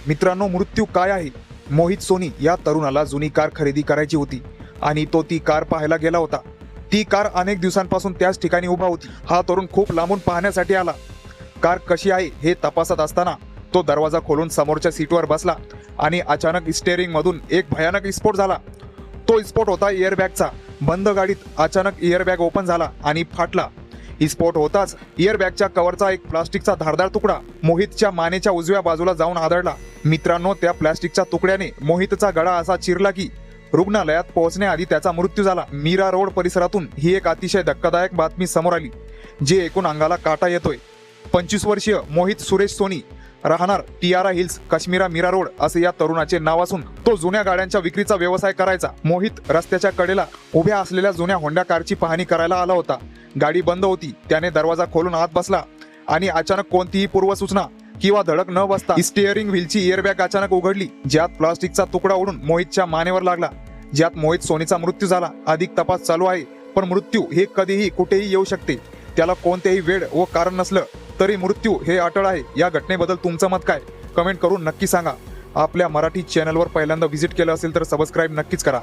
मित्रांनो, मृत्यू काय आहे? मोहित सोनी या तरुणाला जुनी कार खरेदी करायची होती आणि तो ती कार पाहायला गेला होता. ती कार अनेक दिवसांपासून त्याच ठिकाणी उभा होती. हा तरुण खूप लांबून पाहण्यासाठी आला. कार कशी आहे हे तपासत असताना तो दरवाजा खोलून समोरच्या सीटवर बसला आणि अचानक स्टेअरिंग मधून एक भयानक स्फोट झाला. तो स्फोट होता एअरबॅगचा. बंद गाडीत अचानक एअरबॅग ओपन झाला आणि फाटला. स्फोट होताच एअरबॅगच्या कव्हरचा एक प्लास्टिकचा धारदार तुकडा मोहितच्या मानेच्या उजव्या बाजूला जाऊन आदळला. मित्रांनो, त्या प्लास्टिकच्या तुकड्याने मोहितचा गळा असा चिरला की रुग्णालयात पोहोचण्याआधी त्याचा मृत्यू झाला. मीरा रोड परिसरातून ही एक अतिशय धक्कादायक बातमी समोर आली, जे ऐकून अंगाला काटा येतोय. 25 वर्षीय मोहित सुरेश सोनी, राहणार Tiara Hills, Kashmira Mira road असे या तरुणाचे नाव असून तो जुन्या गाड्यांच्या विक्रीचा व्यवसाय करायचा. मोहित रस्त्याच्या कडेला उभ्या असलेल्या जुन्या होंडा कारची पाहणी करायला आला होता. गाडी बंद होती. त्याने दरवाजा खोलून आत बसला आणि अचानक कोणतीही पूर्वसूचना किंवा धडक न बसता स्टीअरिंग व्हीलची एअरबॅग अचानक उघडली, ज्यात प्लास्टिकचा तुकडा उडून मोहितच्या मानेवर लागला, ज्यात मोहित सोनीचा मृत्यू झाला. अधिक तपास चालू आहे, पण मृत्यू हे कधीही कुठेही येऊ शकते. त्याला कोणतेही वेळ व कारण नसलं तरी मृत्यू हे अटळ आहे. या घटनेबद्दल तुमचं मत काय? कमेंट करून नक्की सांगा. आपल्या मराठी चॅनलवर पहिल्यांदा व्हिजिट केलं असेल तर सबस्क्राईब नक्कीच करा.